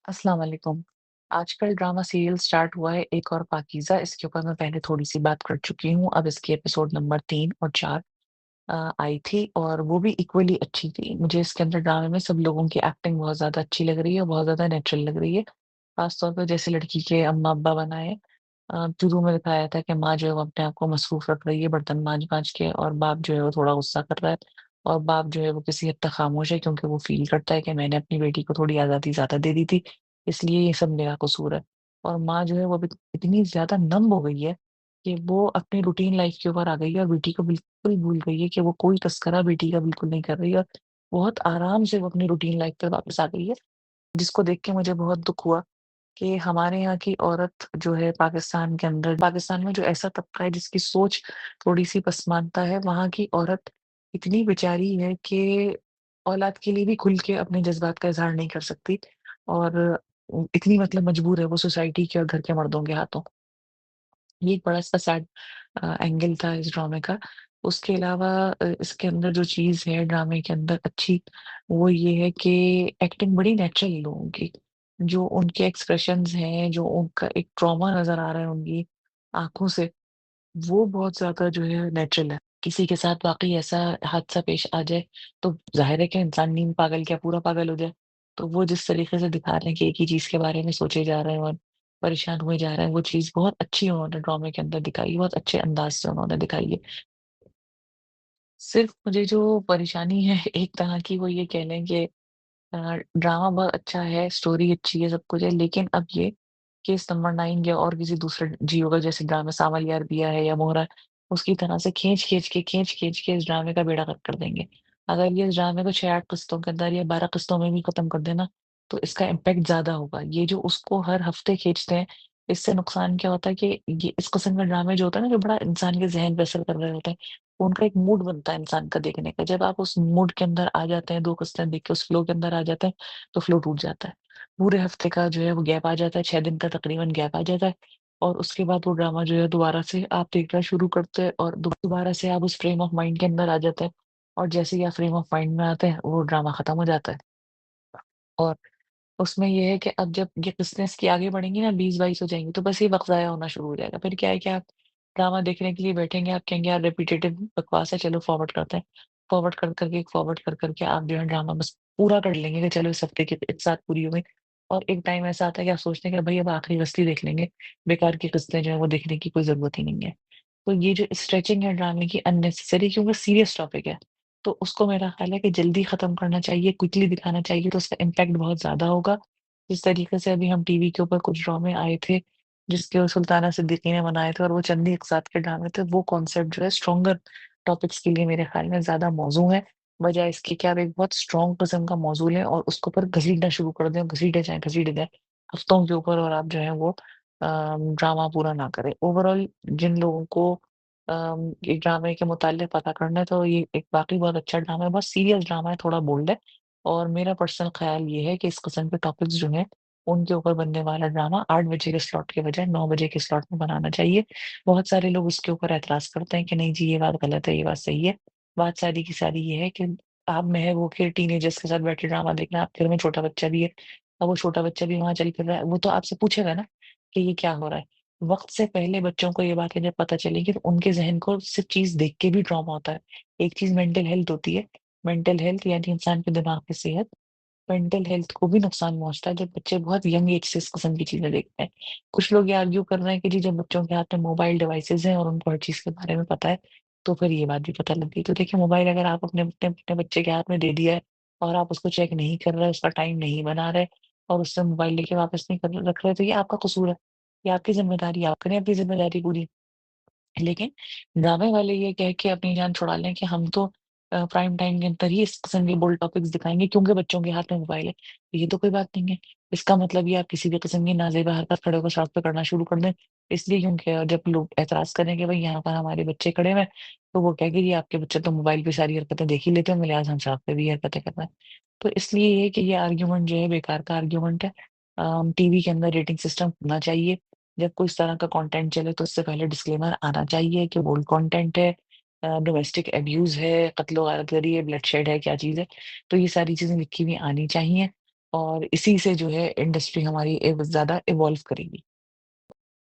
अस्सलाम वालेकुम। आजकल ड्रामा सीरियल स्टार्ट हुआ है एक और पाकीज़ा, इसके ऊपर मैं पहले थोड़ी-सी बात कर चुकी हूँ। अब इसकी एपिसोड नंबर 3 और 4 आई थी और वो भी इक्वली अच्छी थी। मुझे इसके अंदर ड्रामे में सब लोगों की एक्टिंग बहुत ज़्यादा अच्छी लग रही है और बहुत ज़्यादा नेचुरल लग रही है। ख़ास तौर पे जैसे लड़की के अम्मा-अब्बा बनाए शुरू में दिखाया था कि माँ जो है वो अपने आप को मसरूफ़ रख रही है बर्तन माँज-माँज के और बाप जो है वो थोड़ा गुस्सा कर रहा है और बाप जो है वो किसी हद तक ख़ामोश है क्योंकि वो फ़ील करता है कि मैंने अपनी बेटी को थोड़ी आज़ादी ज़्यादा दे दी थी, इसलिए ये सब मेरा कसूर है। और माँ जो है वो अभी इतनी ज़्यादा नम्ब हो गई है कि वो अपनी रूटीन लाइफ़ के ऊपर आ गई है और बेटी को बिल्कुल भूल गई है कि वो कोई तस्करा बेटी का बिल्कुल नहीं कर रही है और बहुत आराम से वो अपनी रूटीन लाइफ़ पे वापस आ गई है, जिसको देख के मुझे बहुत दुःख हुआ कि हमारे यहाँ की औरत जो है पाकिस्तान में जो ऐसा तबका है जिसकी सोच थोड़ी-सी पसमानता है, वहाँ की औरत इतनी बेचारी है कि औलाद के लिए भी खुल के अपने जज़्बात का इज़हार नहीं कर सकती और इतनी मतलब मजबूर है वो सोसाइटी के और घर के मर्दों के हाथों। ये एक बड़ा-सा सैड एंगल था इस ड्रामे का। उसके अलावा इसके अंदर जो चीज़ है ड्रामे के अंदर अच्छी, वो ये है कि एक्टिंग बड़ी नेचुरल है लोगों की। जो उनके एक्सप्रेशंस हैं, जो उनका एक ट्रॉमा नज़र आ रहा है उनकी आँखों से, वो बहुत ज़्यादा जो है नेचुरल है। किसी के साथ वाक़ई ऐसा हादसा पेश आ जाए, तो ज़ाहिर है कि इंसान नीम पागल क्या पूरा पागल हो जाए। तो वो जिस तरीके से दिखा रहे हैं कि एक ही चीज़ के बारे में सोचे जा रहे हैं और परेशान हुए जा रहे हैं, वो चीज़ बहुत अच्छी उन्होंने ड्रामे के अंदर दिखाई है, बहुत अच्छे अंदाज़ से उन्होंने दिखाई है। सिर्फ़ मुझे जो परेशानी है एक तरह की वो ये कह लें कि ड्रामा बहुत अच्छा है, स्टोरी अच्छी है, सब कुछ है, लेकिन अब ये केस नंबर 9 या और किसी दूसरे जियो का जैसे ड्रामा सावल यार पिया है या मोहरा, उसकी तरह से खींच-खींच के इस ड्रामे का बेड़ा गर्क कर देंगे। अगर ये इस ड्रामे को 6-8 किस्तों के अंदर या 12 किस्तों में भी खत्म कर दें ना, तो इसका इम्पैक्ट ज़्यादा होगा। ये जो उसको हर हफ्ते खींचते हैं, इससे नुकसान क्या होता है कि ये इस किस्म के ड्रामे जो होता है ना, जो बड़ा इंसान के ज़हन पे असर कर रहे होते हैं, उनका एक मूड बनता है इंसान का देखने का। जब आप उस मूड के अंदर आ जाते हैं, 2 किस्तें देख के उस फ्लो के अंदर आ जाते हैं, तो फ्लो टूट जाता है। पूरे हफ्ते का जो है वो गैप आ जाता है, 6 दिन का तकरीबन गैप आ जाता है और उसके बाद वो ड्रामा जो है दोबारा से आप देखना शुरू करते हैं और दोबारा से आप उस फ्रेम ऑफ माइंड के अंदर आ जाते हैं और जैसे ही आप फ्रेम ऑफ माइंड में आते हैं, वो ड्रामा खत्म हो जाता है। और उसमें ये है कि अब जब ये किस्तें इसकी आगे बढ़ेंगी ना 20-22 हो जाएँगी, तो बस ये वक़्त ज़ाया होना शुरू हो जाएगा। फिर क्या है कि आप ड्रामा देखने के लिए बैठेंगे, आप कहेंगे यार रिपिटेटिव बकवास है, चलो फॉरवर्ड करते हैं। फॉरवर्ड कर के आप जो है ड्रामा बस पूरा कर लेंगे कि चलो इस हफ्ते की एक साथ पूरी हो गई। और एक टाइम ऐसा आता है कि आप सोचते हैं कि भई अब आखिरी कश्ती देख लेंगे, बेकार की किस्तें जो हैं वो देखने की कोई ज़रूरत ही नहीं है। तो ये जो स्ट्रेचिंग है ड्रामे की अननेसेसरी क्योंकि सीरियस टॉपिक है, तो उसको मेरा ख़्याल है कि जल्दी ख़त्म करना चाहिए, क्विकली दिखाना चाहिए तो उसका इम्पैक्ट बहुत ज़्यादा होगा। जिस तरीके से अभी हम टीवी के ऊपर कुछ ड्रामे आए थे, जिसके वो सुल्ताना सिद्दीकी ने बनाए थे और वो चंद ही एक साथ के ड्रामे थे, वो कॉन्सेप्ट जो है स्ट्रॉन्गर टॉपिक्स के लिए मेरे ख़्याल में ज़्यादा मौज़ू है, बजाए इसके कि आप एक बहुत स्ट्रॉन्ग किस्म का मौज़ू लें और उसके ऊपर घसीटना शुरू कर दें, घसीटे जाएँ हफ़्तों के ऊपर और आप जो है वो ड्रामा पूरा ना करें। ओवरऑल जिन लोगों को ये ड्रामे के मुताल्लिक़ पता करना है तो ये एक वाक़ई बहुत अच्छा ड्रामा है, बहुत सीरियस ड्रामा है, थोड़ा बोल्ड है और मेरा पर्सनल ख़्याल ये है कि इस किस्म के टॉपिक्स जो हैं, उनके ऊपर बनने वाला ड्रामा 8 बजे के स्लॉट के बजाय 9 बजे के स्लॉट में बनाना चाहिए। बहुत सारे लोग उसके ऊपर एतराज़ करते हैं कि नहीं जी ये बात गलत है, ये बात सही है। बात सारी की सारी ये है कि आप महर होके टीनेजर्स के साथ बैठे ड्रामा देखना, आपके घर में छोटा बच्चा भी है, अब वो छोटा बच्चा भी वहाँ चल फिर रहा है, वो तो आपसे पूछेगा ना कि ये क्या हो रहा है? वक़्त से पहले बच्चों को ये बातें जब पता चलेंगी तो उनके ज़हन को सिर्फ़ चीज़ देख के भी ट्रॉमा होता है। एक चीज़ मेंटल हेल्थ होती है, मेंटल हेल्थ यानी इंसान के दिमाग की सेहत, मेंटल हेल्थ को भी नुकसान पहुँचता है जब बच्चे बहुत यंग एज से इस किस्म की चीज़ें देखते हैं। कुछ लोग ये आर्ग्यू कर रहे हैं कि जी जब बच्चों के हाथ में मोबाइल डिवाइसेज़ हैं और उनको हर चीज़ के बारे में पता है, तो फिर ये बात भी पता लग गई। तो देखिए मोबाइल अगर आप अपने बच्चे के हाथ में दे दिया है और आप उसको चेक नहीं कर रहे, उसका टाइम नहीं बना रहे और उससे मोबाइल लेके वापस नहीं कर रख रहे, तो ये आपका कसूर है। ये आपकी ज़िम्मेदारी है, आप करें अपनी ज़िम्मेदारी पूरी। लेकिन ड्रामे वाले ये कह के अपनी जान छुड़ा लें कि हम तो प्राइम टाइम के अंदर ही इस किस्म के बोल्ड टॉपिक्स दिखाएँगे क्योंकि बच्चों के हाथ में मोबाइल है। ये तो कोई बात नहीं है। इसका मतलब ये आप किसी भी किस्म की नाज़ेबा हरकत खड़े होकर सड़क पे करना शुरू कर दें। इसलिए क्योंकि जब लोग एतराज़ करें कि भई यहाँ पर हमारे बच्चे खड़े हुए हैं, तो वो कहेंगे जी आपके बच्चे तो मोबाइल पे सारी हरकतें देख ही लेते होंगे लिहाज़ा हम सड़क पे भी हरकतें कर रहे हैं। तो इसलिए ये है कि ये आर्ग्यूमेंट जो है बेकार का आर्ग्यूमेंट है। टीवी के अंदर रेटिंग सिस्टम होना चाहिए। जब कोई इस तरह का कंटेंट चले तो उससे पहले डिस्क्लेमर आना चाहिए कि वुल्ड कंटेंट है, डोमेस्टिक अब्यूज़ है, कत्ल-ओ-गारतगरी है, ब्लडशेड है, क्या चीज़ है। तो ये सारी चीज़ें लिखी हुई आनी चाहिए। और इसी से जो है इंडस्ट्री हमारी ज़्यादा इवॉल्व करेगी।